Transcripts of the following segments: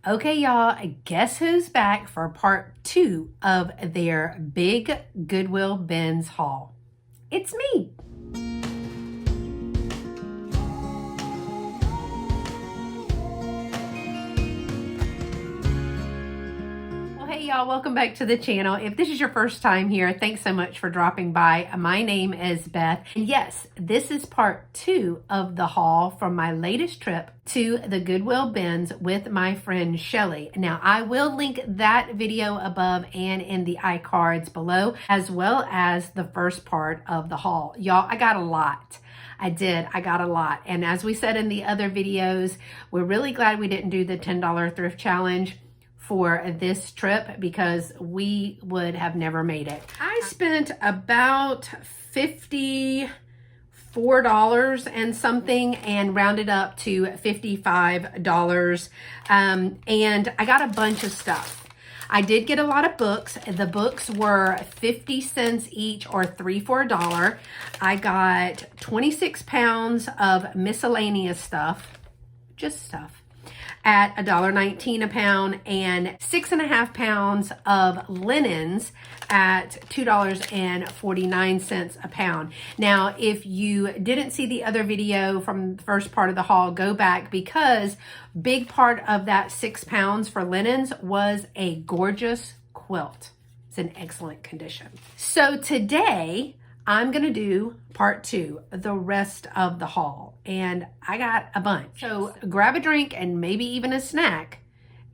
Okay, y'all, guess who's back for part 2 of their big Goodwill Bins haul? It's me. Hey y'all, welcome back to the channel. If this is your first time here, thanks so much for dropping by. My name is Beth, and yes, this is part 2 of the haul from my latest trip to the Goodwill Bins with my friend Chellee. Now, I will link that video above and in the iCards below, as well as the first part of the haul. Y'all, I got a lot. I got a lot. And as we said in the other videos, we're really glad we didn't do the $10 thrift challenge for this trip because we would have never made it. I spent about $54 and something and rounded up to $55. And I got a bunch of stuff. I did get a lot of books. The books were 50 cents each or 3 for $1. I got 26 pounds of miscellaneous stuff, just stuff, at $1.19 a pound, and 6.5 pounds of linens at $2.49 a pound. Now, if you didn't see the other video from the first part of the haul, go back, because big part of that 6 pounds for linens was a gorgeous quilt. It's in excellent condition. So today, I'm gonna do part 2, the rest of the haul, and I got a bunch. So grab a drink and maybe even a snack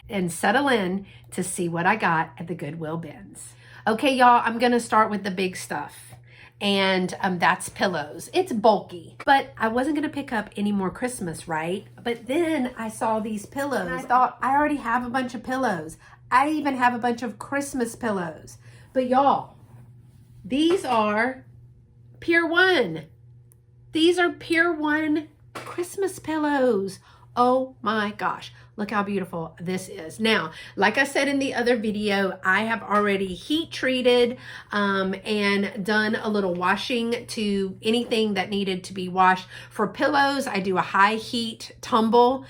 and settle in to see what I got at the Goodwill Bins. Okay, y'all, I'm gonna start with the big stuff, and that's pillows. It's bulky, but I wasn't gonna pick up any more Christmas, right? But then I saw these pillows and I thought, I already have a bunch of pillows. I even have a bunch of Christmas pillows. But y'all, these are Pier 1. These are Pier 1 Christmas pillows. Oh my gosh, look how beautiful this is. Now, like I said in the other video, I have already heat treated and done a little washing to anything that needed to be washed. For pillows, I do a high heat tumble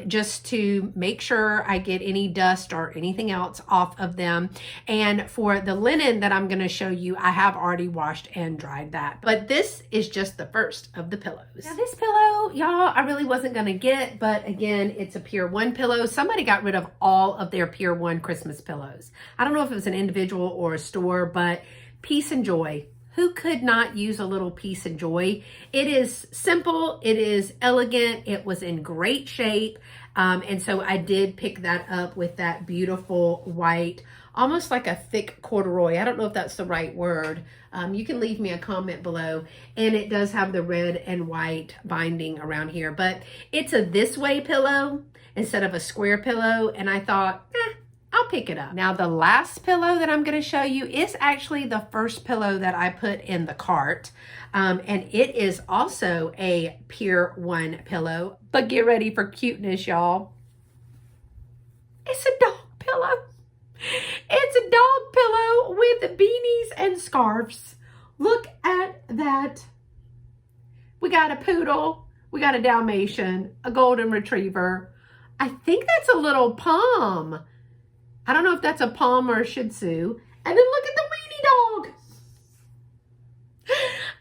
just to make sure I get any dust or anything else off of them. And for the linen that I'm gonna show you, I have already washed and dried that. But this is just the first of the pillows. Now this pillow, y'all, I really wasn't gonna get, but again, it's a Pier 1 pillow. Somebody got rid of all of their Pier 1 Christmas pillows. I don't know if it was an individual or a store, but peace and joy. Who could not use a little peace and joy? It is simple, it is elegant, it was in great shape. And so I did pick that up with that beautiful white, almost like a thick corduroy. I don't know if that's the right word. You can leave me a comment below. And it does have the red and white binding around here, but it's a this way pillow instead of a square pillow. And I thought, I'll pick it up. Now the last pillow that I'm gonna show you is actually the first pillow that I put in the cart. And it is also a Pier 1 pillow, but get ready for cuteness, y'all. It's a dog pillow. It's a dog pillow with beanies and scarves. Look at that. We got a poodle, we got a Dalmatian, a golden retriever. I think that's a little Pom. I don't know if that's a Pom or a Shih Tzu. And then look at the weenie dog.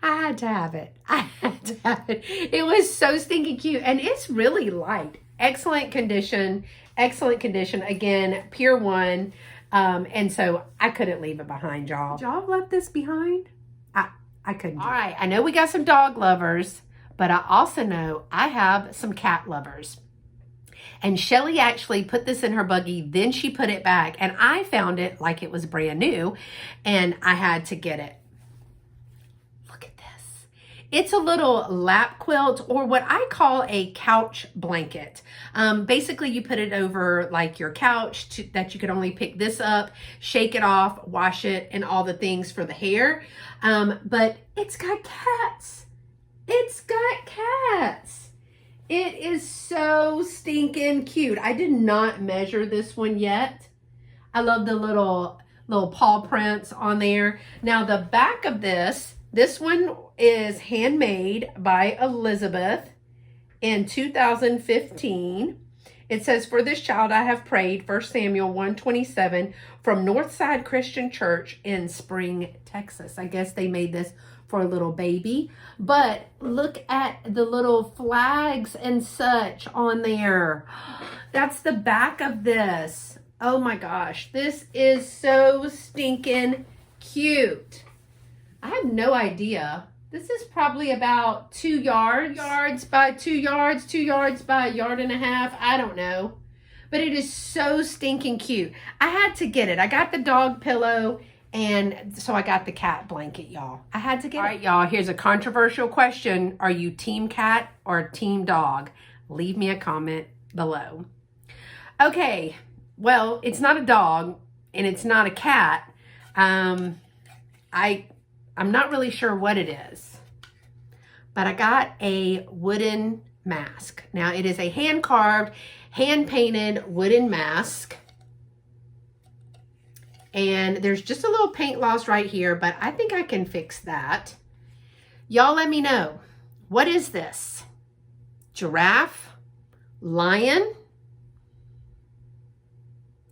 I had to have it. I had to have it. It was so stinking cute. And it's really light. Excellent condition. Excellent condition. Again, Pier 1. And so I couldn't leave it behind, y'all. Did y'all have left this behind? I couldn't. All right. I know we got some dog lovers, but I also know I have some cat lovers. And Chellee actually put this in her buggy, then she put it back, and I found it like it was brand new, and I had to get it. Look at this. It's a little lap quilt, or what I call a couch blanket. Basically, you put it over like your couch that you could only pick this up, shake it off, wash it, and all the things for the hair. But it's got cats. It's got cats. It is so stinking cute. I did not measure this one yet. I love the little paw prints on there. Now the back of this one is handmade by Elizabeth in 2015. It says, for this child I have prayed, 1 Samuel 1:27, from Northside Christian Church in Spring, Texas. I guess they made this for a little baby. But look at the little flags and such on there. That's the back of this. Oh my gosh, this is so stinking cute. I have no idea. This is probably about 2 yards by 2 yards, 2 yards by a yard and a half. I don't know. But it is so stinking cute. I had to get it. I got the dog pillow, and so I got the cat blanket, y'all. I had to get it. All right, y'all, here's a controversial question. Are you team cat or team dog? Leave me a comment below. Okay, well, it's not a dog, and it's not a cat. I'm not really sure what it is, but I got a wooden mask. Now, it is a hand-carved, hand-painted wooden mask, and there's just a little paint loss right here, but I think I can fix that. Y'all let me know. What is this? Giraffe? Lion?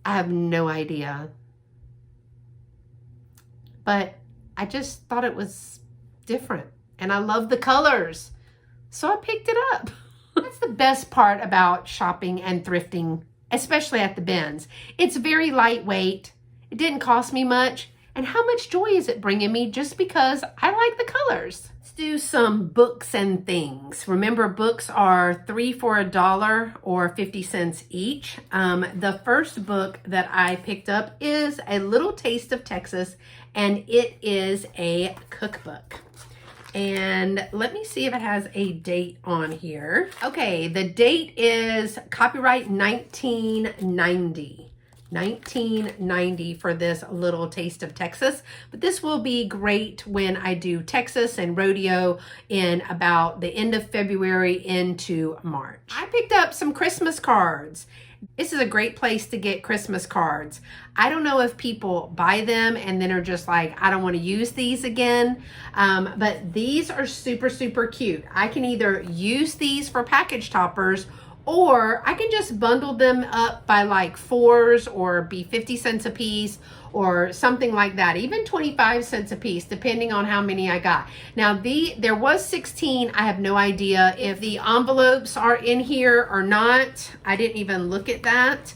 I have no idea. But I just thought it was different, and I love the colors, so I picked it up. That's the best part about shopping and thrifting, especially at the bins. It's very lightweight. It didn't cost me much, and how much joy is it bringing me just because I like the colors? Let's do some books and things. Remember, books are 3 for $1 or 50 cents each. The first book that I picked up is A Little Taste of Texas, and it is a cookbook. And let me see if it has a date on here. Okay, the date is copyright 1990. 1990 for this Little Taste of Texas, but this will be great when I do Texas and rodeo in about the end of February into March. I picked up some Christmas cards. This is a great place to get Christmas cards. I don't know if people buy them and then are just like, I don't want to use these again, but these are super, super cute. I can either use these for package toppers, or I can just bundle them up by like 4s or be 50 cents a piece or something like that. Even 25 cents a piece, depending on how many I got. Now, there was 16. I have no idea if the envelopes are in here or not. I didn't even look at that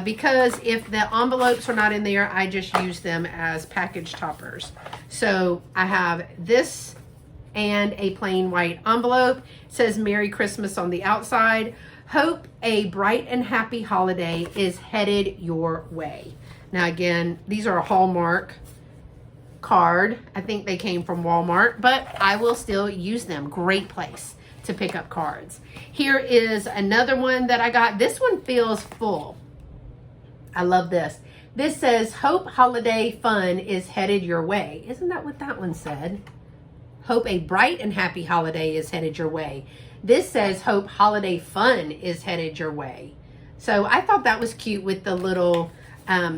because if the envelopes are not in there, I just use them as package toppers. So I have this and a plain white envelope. It says Merry Christmas on the outside. Hope a bright and happy holiday is headed your way. Now again, these are a Hallmark card. I think they came from Walmart, but I will still use them. Great place to pick up cards. Here is another one that I got. This one feels full. I love this. This says, Hope holiday fun is headed your way. Isn't that what that one said? Hope a bright and happy holiday is headed your way. This says, Hope holiday fun is headed your way. So I thought that was cute with the little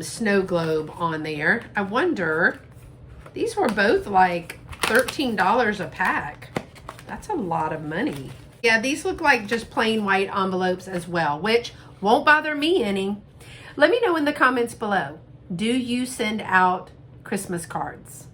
snow globe on there. I wonder, these were both like $13 a pack. That's a lot of money. Yeah, these look like just plain white envelopes as well, which won't bother me any. Let me know in the comments below. Do you send out Christmas cards?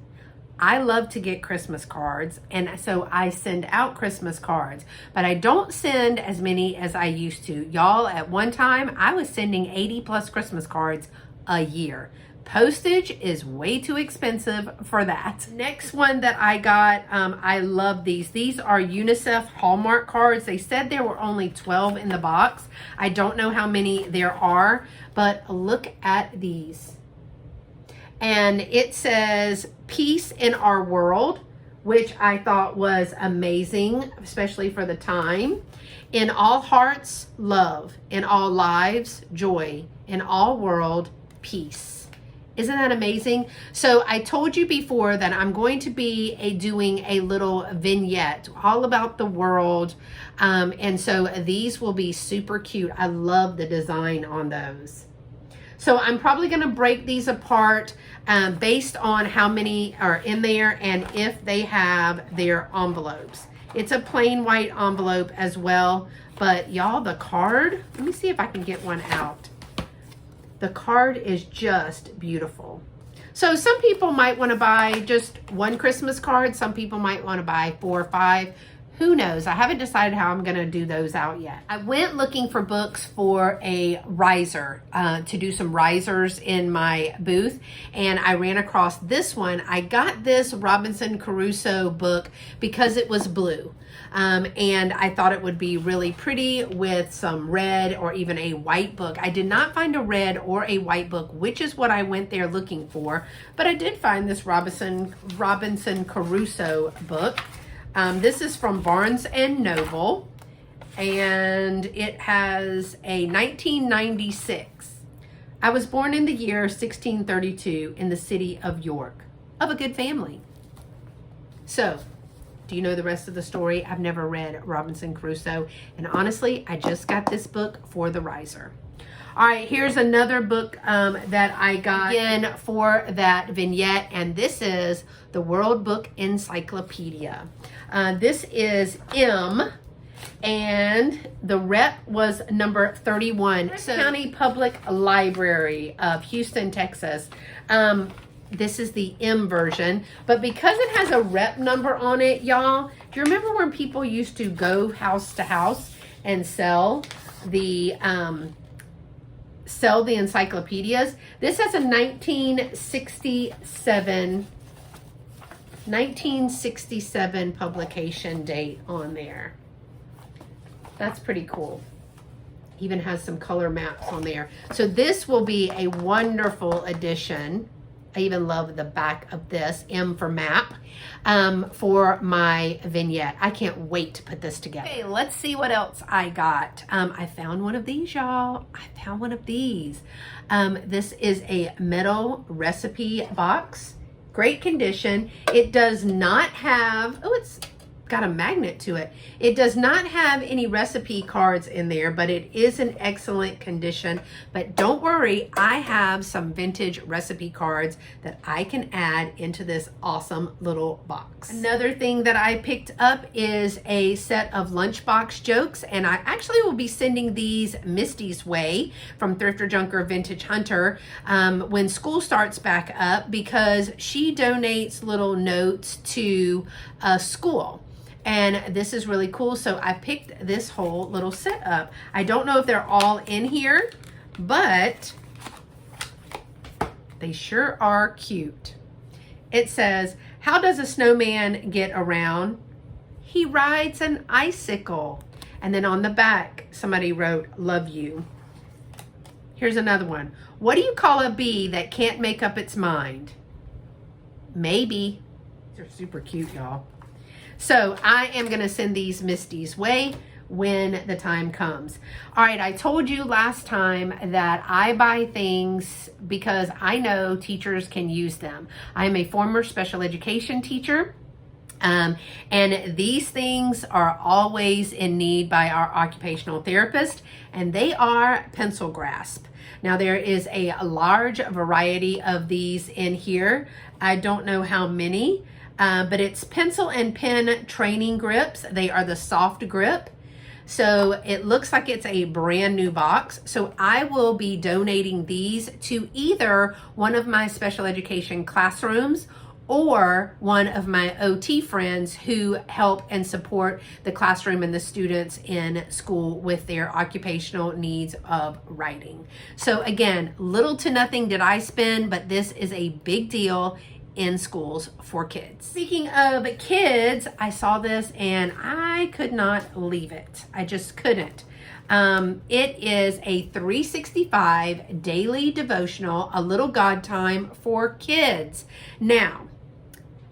I love to get Christmas cards, and so I send out Christmas cards, but I don't send as many as I used to. Y'all, at one time, I was sending 80 plus Christmas cards a year. Postage is way too expensive for that. Next one that I got, I love these. These are UNICEF Hallmark cards. They said there were only 12 in the box. I don't know how many there are, but look at these. And it says Peace in Our World, which I thought was amazing, especially for the time. In all hearts, love. In all lives, joy. In all world, peace. Isn't that amazing? So I told you before that I'm going to be doing a little vignette all about the world. And so these will be super cute. I love the design on those. So I'm probably going to break these apart based on how many are in there and if they have their envelopes. It's a plain white envelope as well. But y'all, the card, let me see if I can get one out. The card is just beautiful. So some people might want to buy just one Christmas card. Some people might want to buy 4 or 5. Who knows? I haven't decided how I'm going to do those out yet. I went looking for books for a riser, to do some risers in my booth, and I ran across this one. I got this Robinson Crusoe book because it was blue. And I thought it would be really pretty with some red or even a white book. I did not find a red or a white book, which is what I went there looking for, but I did find this Robinson Crusoe book. This is from Barnes and Noble, and it has a 1996. I was born in the year 1632 in the city of York, of a good family. So, do you know the rest of the story? I've never read Robinson Crusoe, and honestly, I just got this book for the riser. All right, here's another book that I got again for that vignette, and this is the World Book Encyclopedia. This is M, and the rep was number 31. County Public Library of Houston, Texas. This is the M version, but because it has a rep number on it, y'all, do you remember when people used to go house to house and sell the encyclopedias? This has a 1967 publication date on there. That's pretty cool. Even has some color maps on there. So this will be a wonderful addition. I even love the back of this, M for map, for my vignette. I can't wait to put this together. Okay, let's see what else I got. I found one of these, y'all. I found one of these. This is a metal recipe box. Great condition. It does not have, oh, it's got a magnet to it. It does not have any recipe cards in there, but it is in excellent condition. But don't worry, I have some vintage recipe cards that I can add into this awesome little box. Another thing that I picked up is a set of lunchbox jokes, and I actually will be sending these Misty's way from Thrifter Junker Vintage Hunter when school starts back up, because she donates little notes to school. And this is really cool. So I picked this whole little set up. I don't know if they're all in here, but they sure are cute. It says, how does a snowman get around? He rides an icicle. And then on the back, somebody wrote, love you. Here's another one. What do you call a bee that can't make up its mind? Maybe. These are super cute, y'all. So I am going to send these Misty's way when the time comes. All right, I told you last time that I buy things because I know teachers can use them. I am a former special education teacher. And these things are always in need by our occupational therapist, and they are pencil grasp. Now there is a large variety of these in here. I don't know how many. But it's pencil and pen training grips. They are the soft grip. So it looks like it's a brand new box. So I will be donating these to either one of my special education classrooms or one of my OT friends who help and support the classroom and the students in school with their occupational needs of writing. So again, little to nothing did I spend, but this is a big deal in schools for kids. Speaking of kids, I saw this and I could not leave it. I just couldn't. It is a 365 daily devotional, a little God time for kids. Now,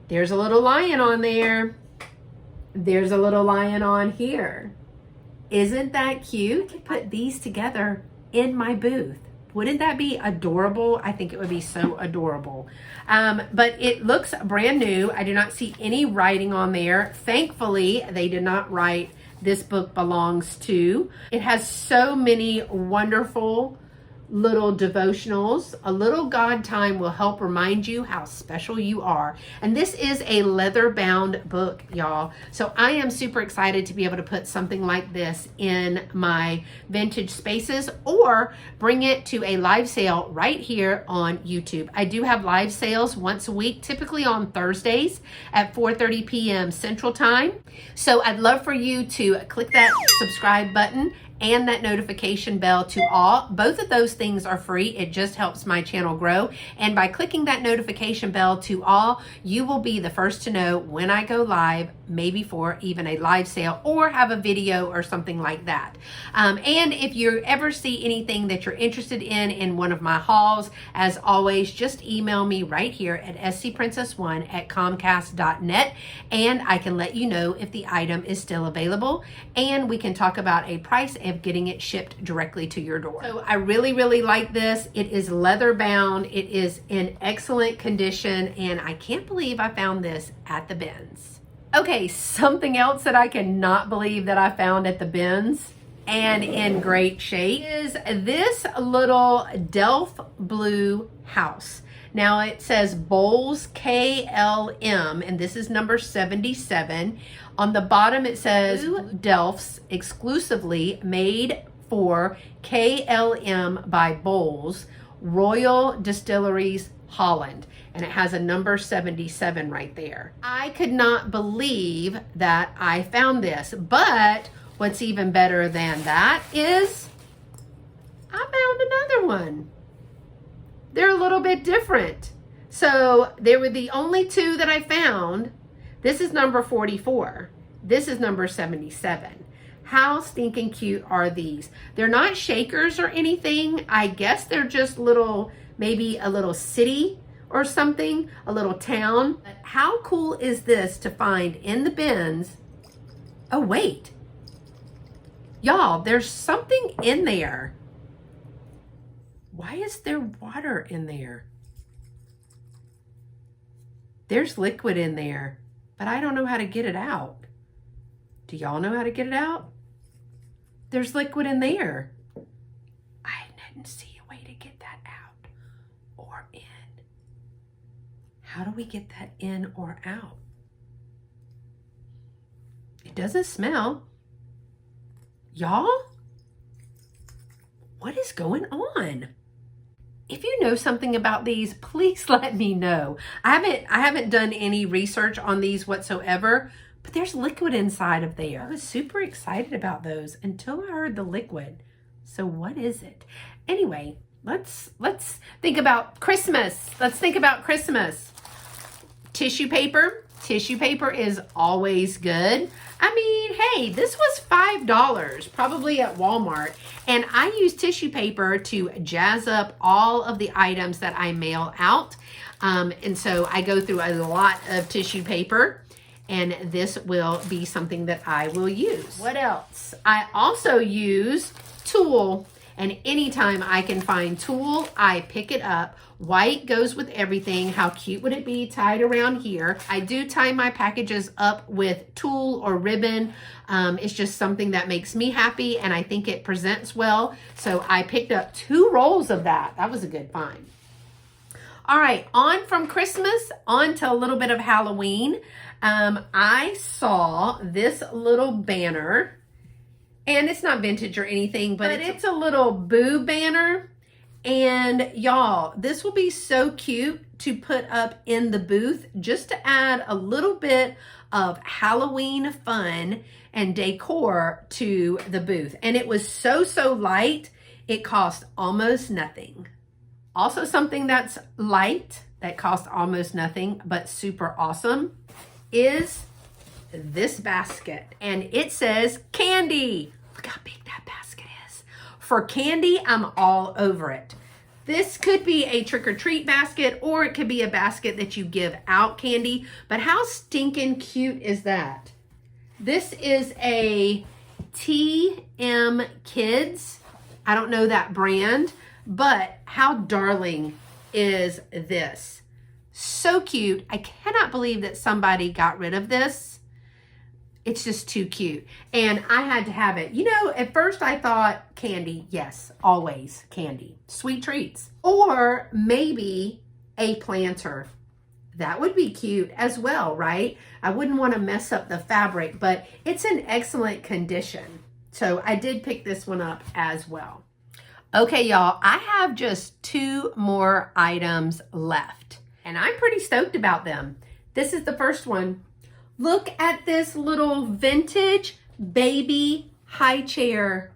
there's a little lion on there. There's a little lion on here. Isn't that cute? I could put these together in my booth. Wouldn't that be adorable? I think it would be so adorable. But it looks brand new. I do not see any writing on there. Thankfully, they did not write "this book belongs to." It has so many wonderful little devotionals. A little God time will help remind you how special you are. And this is a leather bound book, y'all. So I am super excited to be able to put something like this in my vintage spaces or bring it to a live sale right here on YouTube. I do have live sales once a week, typically on Thursdays at 4:30 p.m. Central Time. So I'd love for you to click that subscribe button and that notification bell to all. Both of those things are free. It just helps my channel grow. And by clicking that notification bell to all, you will be the first to know when I go live, maybe for even a live sale or have a video or something like that. And if you ever see anything that you're interested in one of my hauls, as always, just email me right here at scprincess1@comcast.net and I can let you know if the item is still available and we can talk about a price of getting it shipped directly to your door. So I really, really like this. It is leather bound. It is in excellent condition and I can't believe I found this at the bins. Okay, something else that I cannot believe that I found at the bins and in great shape is this little Delph blue house. Now it says Bowls KLM and this is number 77. On the bottom it says Delphs exclusively made for KLM by Bowls, Royal Distilleries, Holland. And it has a number 77 right there. I could not believe that I found this, but what's even better than that is I found another one. They're a little bit different. So they were the only two that I found. This is number 44. This is number 77. How stinking cute are these? They're not shakers or anything. I guess they're just little, maybe a little city or something, a little town. But how cool is this to find in the bins? Oh, wait. Y'all, there's something in there. Why is there water in there? There's liquid in there, but I don't know how to get it out. Do y'all know how to get it out? There's liquid in there. I didn't see a way to get that out or in. How do we get that in or out? It doesn't smell. Y'all, what is going on? If you know something about these, please let me know. I haven't done any research on these whatsoever, but there's liquid inside of there. I was super excited about those until I heard the liquid. So what is it? Anyway, let's think about Christmas. Let's think about Christmas. Tissue paper. Tissue paper is always good. I mean, hey, this was $5, probably at Walmart. And I use tissue paper to jazz up all of the items that I mail out. And so I go through a lot of tissue paper. And this will be something that I will use. What else? I also use tulle. And anytime I can find tulle, I pick it up. White goes with everything. How cute would it be tied around here? I do tie my packages up with tulle or ribbon. It's just something that makes me happy and I think it presents well. So I picked up 2 rolls of that. That was a good find. All right, on from Christmas, on to a little bit of Halloween. I saw this little banner. And it's not vintage or anything, but it's a little boo banner. And y'all, this will be so cute to put up in the booth just to add a little bit of Halloween fun and decor to the booth. And it was so light, it cost almost nothing. Also something that's light, that cost almost nothing, but super awesome, is this basket. And it says candy. Look how big that basket is. For candy, I'm all over it. This could be a trick-or-treat basket, or it could be a basket that you give out candy. But how stinking cute is that? This is a TM Kids. I don't know that brand, but how darling is this? So cute. I cannot believe that somebody got rid of this. It's just too cute. And I had to have it. You know, at first I thought candy. Yes, always candy. Sweet treats. Or maybe a planter. That would be cute as well, right? I wouldn't want to mess up the fabric, but it's in excellent condition. So I did pick this one up as well. Okay, y'all, I have just 2 more items left, and I'm pretty stoked about them. This is the first one. Look at this little vintage baby high chair.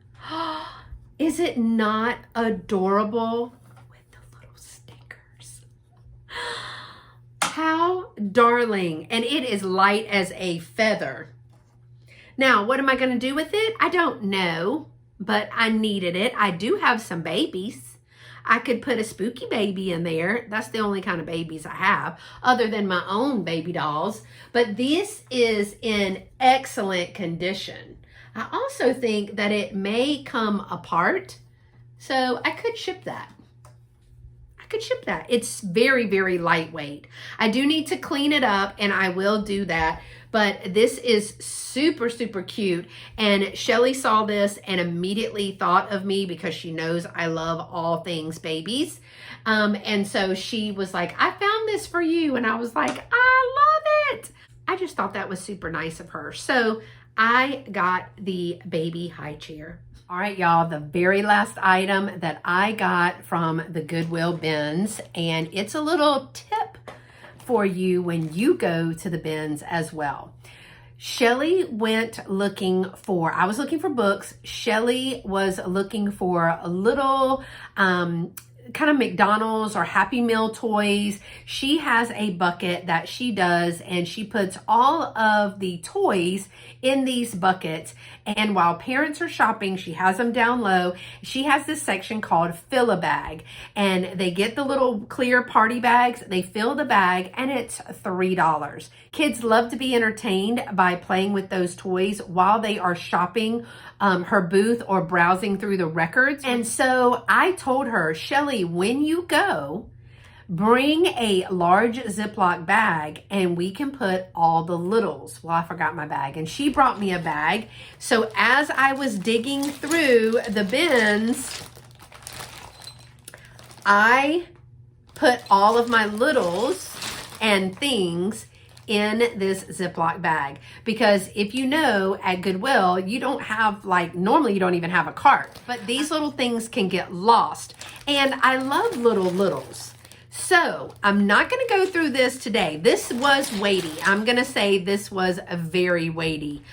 Is it not adorable? With the little stickers. How darling. And it is light as a feather. Now, what am I going to do with it? I don't know, but I needed it. I do have some babies. I could put a spooky baby in there. That's the only kind of babies I have, other than my own baby dolls. But this is in excellent condition. I also think that it may come apart, so I could ship that. It's very, very lightweight. I do need to clean it up, and I will do that. But this is super, super cute. And Chellee saw this and immediately thought of me because she knows I love all things babies. And so she was like, I found this for you. And I was like, I love it. I just thought that was super nice of her. So I got the baby high chair. All right, y'all, the very last item that I got from the Goodwill Bins, and it's a little tip for you when you go to the bins as well. Chellee went looking for, I was looking for books. Chellee was looking for a little kind of McDonald's or Happy Meal toys. She has a bucket that she does, and she puts all of the toys in these buckets. And while parents are shopping, she has them down low. She has this section called Fill a Bag, and they get the little clear party bags. They fill the bag, and it's $3. Kids love to be entertained by playing with those toys while they are shopping her booth or browsing through the records. And so I told her, Chellee, when you go, bring a large Ziploc bag and we can put all the littles. Well, I forgot my bag, and she brought me a bag. So as I was digging through the bins, I put all of my littles and things in this Ziploc bag, because if you know, at Goodwill, you don't have, like, normally you don't even have a cart, but these little things can get lost. And I love little littles. So I'm not going to go through this today. This was weighty. I'm going to say this was very weighty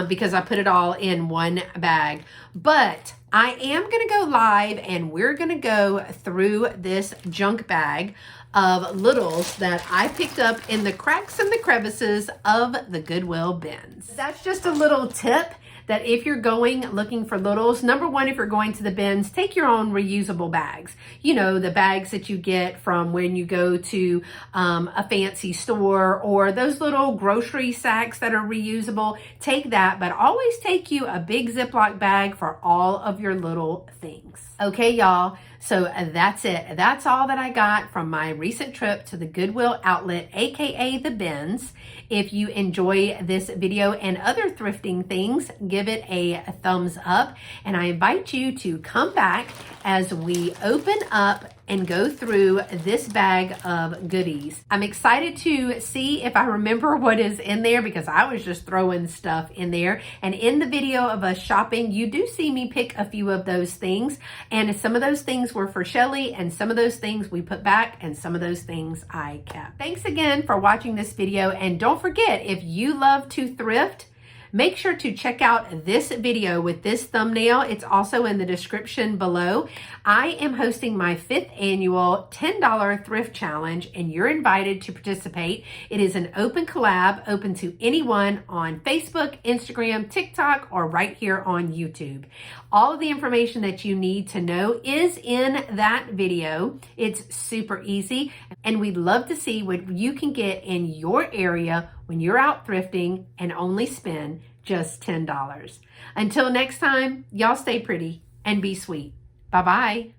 because I put it all in one bag. But I am going to go live, and we're going to go through this junk bag of littles that I picked up in the cracks and the crevices of the Goodwill Bins. That's just a little tip that if you're going looking for littles, number one, if you're going to the bins, take your own reusable bags. You know, the bags that you get from when you go to a fancy store, or those little grocery sacks that are reusable. Take that, but always take you a big Ziploc bag for all of your little things. Okay, y'all. So that's it. That's all that I got from my recent trip to the Goodwill outlet, aka the Bins. If you enjoy this video and other thrifting things, give it a thumbs up. And I invite you to come back as we open up and go through this bag of goodies. I'm excited to see if I remember what is in there, because I was just throwing stuff in there. And in the video of us shopping, you do see me pick a few of those things. And some of those things were for Chellee, and some of those things we put back, and some of those things I kept. Thanks again for watching this video. And don't forget, if you love to thrift, make sure to check out this video with this thumbnail. It's also in the description below. I am hosting my 5th annual $10 thrift challenge, and you're invited to participate. It is an open collab, open to anyone on Facebook, Instagram, TikTok, or right here on YouTube. All of the information that you need to know is in that video. It's super easy, and we'd love to see what you can get in your area when you're out thrifting and only spend just $10. Until next time, y'all stay pretty and be sweet. Bye-bye.